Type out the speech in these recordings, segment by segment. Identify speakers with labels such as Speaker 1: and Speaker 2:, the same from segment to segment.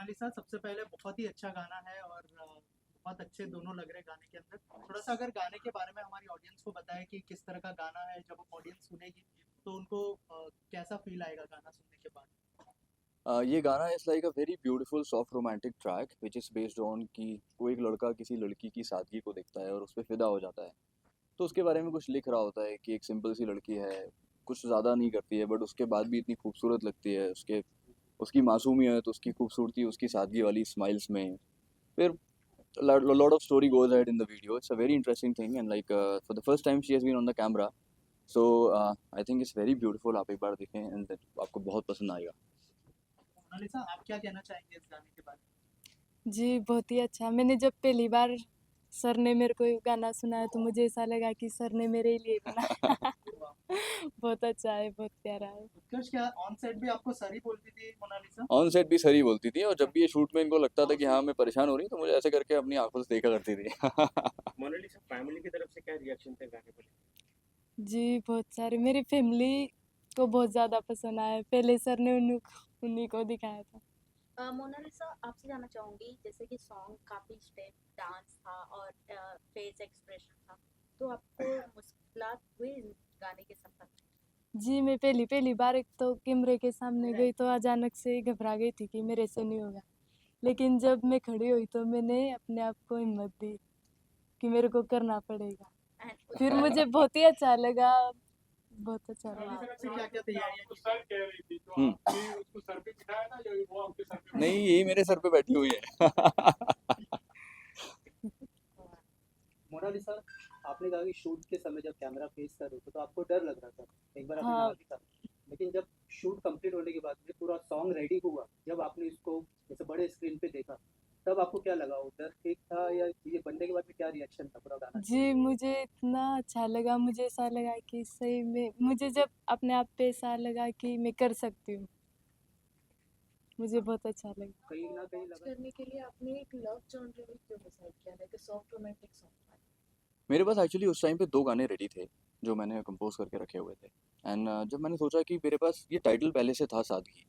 Speaker 1: Mona Lisa, सबसे पहले बहुत ही अच्छा गाना है और बहुत अच्छे दोनों लग रहे हैं गाने के अंदर। थोड़ा सा अगर गाने के बारे में हमारी ऑडियंस को बताएं कि किस तरह का गाना है, जब ऑडियंस सुनेगी तो उनको कैसा फील आएगा गाना सुनने के बाद।
Speaker 2: ये गाना is like a very beautiful soft romantic track which is based on कि कोई एक लड़का किसी लड़की की सादगी को देखता है और उस पे फिदा हो जाता है। तो उसके बारे में कुछ लिख रहा होता है कि एक सिंपल सी लड़की है, कुछ ज़्यादा नहीं करती है बट उसके बाद भी इतनी खूबसूरत लगती है। उसकी मासूमियत, उसकी खूबसूरती, उसकी सादगी वाली स्माइल्स में फिर lot of story goes ahead in the video. It's a very interesting thing and like for the first time she has been on the camera. So I think it's very beautiful. आप एक बार देखें and आपको बहुत पसंद आएगा।
Speaker 1: Mona Lisa, आप क्या कहना चाहेंगे इस गाने के बारे
Speaker 3: जी, बहुत ही अच्छा। मैंने जब पहली बार सर ने मेरे को ये गाना सुनाया तो मुझे ऐसा लगा कि सर ने मेरे लिए बनाया।
Speaker 1: में। वाह।
Speaker 3: बहुत अच्छा है, बहुत प्यारा है।
Speaker 1: उत्कर्ष, क्या ऑन सेट भी आपको सर ही बोलती थी मोनालिसा?
Speaker 2: ऑन सेट भी सही बोलती थी और जब भी ये शूट में इनको लगता था कि हाँ मैं परेशान हो रही हूँ तो मुझे ऐसे करके अपनी आंखों से देखा करती थी।
Speaker 4: मोनालिसा फैमिली की तरफ से क्या रिएक्शन थे गाने पर?
Speaker 3: जी, बहुत सारे मेरी फैमिली को बहुत ज़्यादा पसंद आया। पहले सर ने उन्हीं को दिखाया था।
Speaker 5: मोनालिसा, आपसे जानना चाहूंगी, जैसे कि सॉन्ग काफी स्टेप डांस था और फेस एक्सप्रेशन था, तो आपको मुश्किलात हुई इस गाने के संबंध में?
Speaker 3: जी, मैं पहली बार एक तो कैमरे के सामने गई तो अचानक से घबरा गई थी कि मेरे से नहीं होगा। लेकिन जब मैं खड़ी हुई तो मैंने अपने आप को हिम्मत दी कि मेरे को करना पड़ेगा।
Speaker 5: And
Speaker 3: फिर मुझे बहुत ही अच्छा लगा, बहुत अच्छा लगा।
Speaker 1: से क्या क्या तैयारियां की?
Speaker 6: सर कह रही थी तो
Speaker 2: हम्म,
Speaker 6: आपने उसको सर पे बिठाया था या वो आपके सर पे
Speaker 2: नहीं यही मेरे सर पे बैठी हुई है।
Speaker 7: मोनालिसा, आपने कहा कि शूट के समय जब कैमरा फेस कर रहे थे तो आपको डर लग रहा था, एक बार आपने
Speaker 3: हाँ।
Speaker 7: कहा भी था। लेकिन जब शूट कंप्लीट होने के बाद में पूरा सॉन्ग रेडी हुआ, जब आपने इसको जैसे बड़े स्क्रीन पे देखा, तब आपको क्या लगा? वो डर ठीक था या ये बनने के बाद में क्या रिएक्शन था पूरा गाना?
Speaker 3: जी, मुझे इतना अच्छा लगा, मुझे ऐसा लगा कि सही में मुझे जब अपने आप पे ऐसा लगा कि मैं कर सकती हूँ, मुझे बहुत अच्छा लगा।
Speaker 7: कहीं ना कहीं लगा
Speaker 8: करने के लिए आपने एक लव जॉनर भी क्यों डिसाइड किया, लाइक सॉफ्ट रोमांटिक सॉन्ग?
Speaker 2: मेरे पास एक्चुअली उस टाइम पे 2 गाने रेडी थे, जो मैंने कंपोज़ करके रखे हुए थे। एंड जब मैंने सोचा कि मेरे पास ये टाइटल पहले से था सादगी,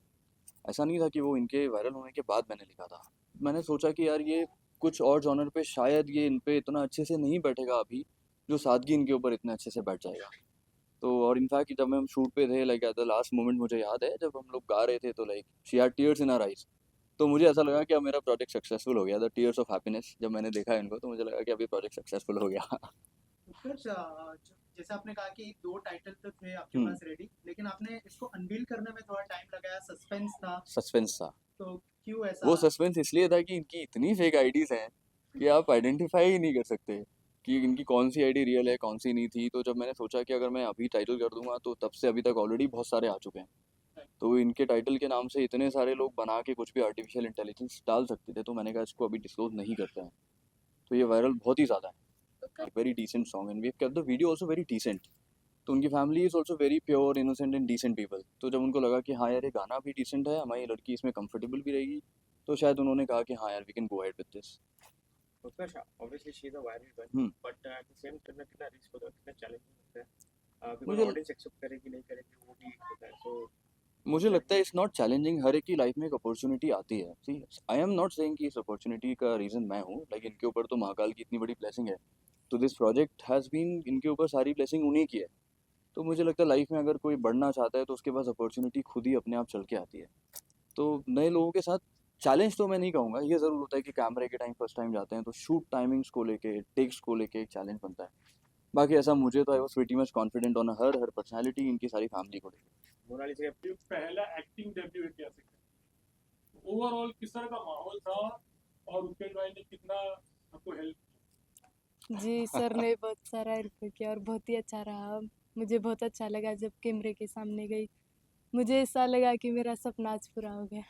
Speaker 2: ऐसा नहीं था कि वो इनके वायरल होने के बाद मैंने लिखा था। मैंने सोचा कि यार ये कुछ और जॉनर पे शायद ये इन पे इतना अच्छे से नहीं बैठेगा अभी, जो सादगी इनके ऊपर इतने अच्छे से बैठ जाएगा। तो और इनफैक्ट जब हम शूट पे थे like at the last moment मुझे याद है जब हम लोग गा रहे थे तो like she had tears in her eyes. तो मुझे ऐसा लगा कि अब मेरा प्रोजेक्ट सक्सेसफुल हो गया। द टीयर्स ऑफ हैप्पीनेस जब मैंने देखा इनको तो मुझे लगा कि अभी प्रोजेक्ट सक्सेसफुल हो गया।
Speaker 1: उत्कर्ष, जैसे आपने कहा कि 2 टाइटल तो थे आपके
Speaker 2: हुँ।
Speaker 1: पास रेडी, लेकिन आपने इसको अनवील करने में थोड़ा टाइम लगाया, सस्पेंस था,
Speaker 2: सस्पेंस था।
Speaker 1: तो क्यों ऐसा?
Speaker 2: वो सस्पेंस इसलिए था कि इनकी इतनी फेक आईडीज़ हैं कि आप आइडेंटिफ़ाई ही नहीं कर सकते कि इनकी कौन-सी आईडी रियल है, कौन-सी नहीं थी। तो जब मैंने सोचा कि अगर मैं अभी टाइटल कर दूँगा तो तब से अभी तक ऑलरेडी बहुत सारे आ चुके हैं। तो इनके टाइटल के नाम से इतने सारे लोग बना के कुछ भी आर्टिफ़िशियल इंटेलिजेंस डाल सकते थे, तो मैंने कहा इसको अभी डिस्क्लोज़ नहीं करते हैं। तो ये वायरल बहुत ही ज़्यादा है। Very decent song and we have kept the video also very decent. तो उनकी family is also very pure, innocent and decent people. तो जब उनको लगा कि हाँ यार ये गाना भी डिसेंट है, हमारी लड़की इसमें कंफर्टेबल भी रहेगी, तो शायद उन्होंने कहा कि हाँ यार we can go ahead with this.
Speaker 4: Utkarsh, obviously she is a viral girl,
Speaker 2: hmm.
Speaker 4: But at the same time कितना रिस्क होता है, कितना चैलेंजिंग होता है, बिकॉज़
Speaker 2: मुझे
Speaker 4: ऑडियंस एक्सेप्ट करेगी नहीं करेगी वो भी एक होता है। सो
Speaker 2: मुझे लगता है इट्स नॉट चैलेंजिंग। हर एक की लाइफ में एक अपॉर्चुनिटी आती है। सी आई एम नॉट सेइंग कि इस अपॉर्चुनिटी का रीज़न मैं हूँ। लाइक इनके ऊपर तो महाकाल की इतनी बड़ी ब्लेसिंग है। तो दिस प्रोजेक्ट हैज़ बीन इनके ऊपर सारी ब्लेसिंग उन्हीं की है। तो मुझे लगता है लाइफ में अगर कोई बढ़ना चाहता है तो उसके पास अपॉर्चुनिटी खुद ही अपने आप चल के आती है। तो नए लोगों के साथ चैलेंज तो मैं नहीं कहूँगा। ये ज़रूर होता है कि कैमरे के टाइम फर्स्ट टाइम जाते हैं तो शूट टाइमिंग्स को लेके, टेक्स को लेके एक चैलेंज बनता है। बाकी ऐसा मुझे तो I was pretty much confident on her personality, इनकी सारी फैमिली को लेके।
Speaker 4: मोनालिसा
Speaker 6: ये पहला एक्टिंग डेब्यू है, कैसे ओवरऑल किस तरह का माहौल था और उपेंद्र भाई ने कितना आपको हेल्प?
Speaker 3: जी, सर ने बहुत सारा हेल्प किया और बहुत ही अच्छा रहा। मुझे बहुत अच्छा लगा जब कैमरे के सामने गई। मुझे ऐसा लगा कि मेरा सपना आज पूरा हो गया।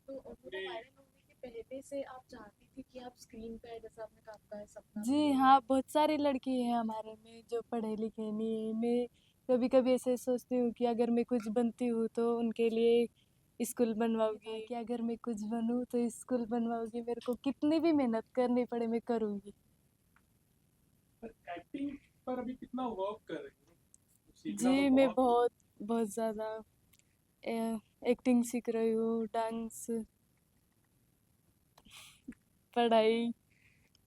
Speaker 8: तो पूरा वायरल होने के पहले से आप चाहती थी कि आप स्क्रीन पे, जैसा आपने कहा आपका है सपना?
Speaker 3: जी हाँ, बहुत सारी लड़की हैं हमारे में जो पढ़े लिखे नहीं हैं। मैं कभी-कभी ऐसे सोचती हूँ कि अगर मैं कुछ बनती हूँ तो उनके लिए स्कूल बनवाऊँगी, कि अगर मैं कुछ बनूँ तो स्कूल बनवाऊँगी। मेरे को कितनी भी मेहनत करनी पड़े मैं करूँगी।
Speaker 6: एक्टिंग पर अभी कितना वर्क कर रही हो? सीखना
Speaker 3: जी,
Speaker 6: तो
Speaker 3: मैं
Speaker 6: बहुत
Speaker 3: बहुत बहुत ज़्यादा एक्टिंग सीख रही हूँ, डांस, पढ़ाई।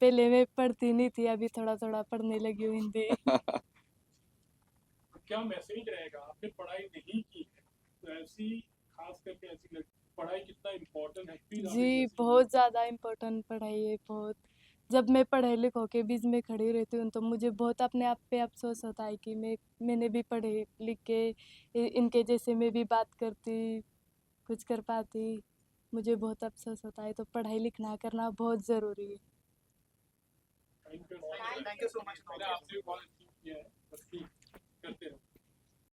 Speaker 3: पहले मैं पढ़ती नहीं थी, अभी थोड़ा थोड़ा पढ़ने लगी हूँ हिंदी।
Speaker 6: तो क्या मैसेज रहेगा? आपने पढ़ाई नहीं की है तो ऐसी, खास करके ऐसी पढ़ाई कितना इम्पोर्टेंट है, प्लीज आप एक
Speaker 3: जी
Speaker 6: मैसेज
Speaker 3: बहुत ज़्यादा इम्पोर्टेंट पढ़ाई है, बहुत। जब मैं पढ़े लिखों के बीच में खड़ी रहती हूँ तो मुझे बहुत अपने आप पे अफसोस होता है कि मैंने भी पढ़े लिख के इनके जैसे मैं भी बात करती, कुछ कर पाती। मुझे बहुत अफसोस होता है, तो पढ़ाई लिखना करना बहुत ज़रूरी है।
Speaker 6: Thank you
Speaker 1: Thank you so much.
Speaker 6: आपने भी बहुत अच्छी किया है, बस ठीक करते रहो।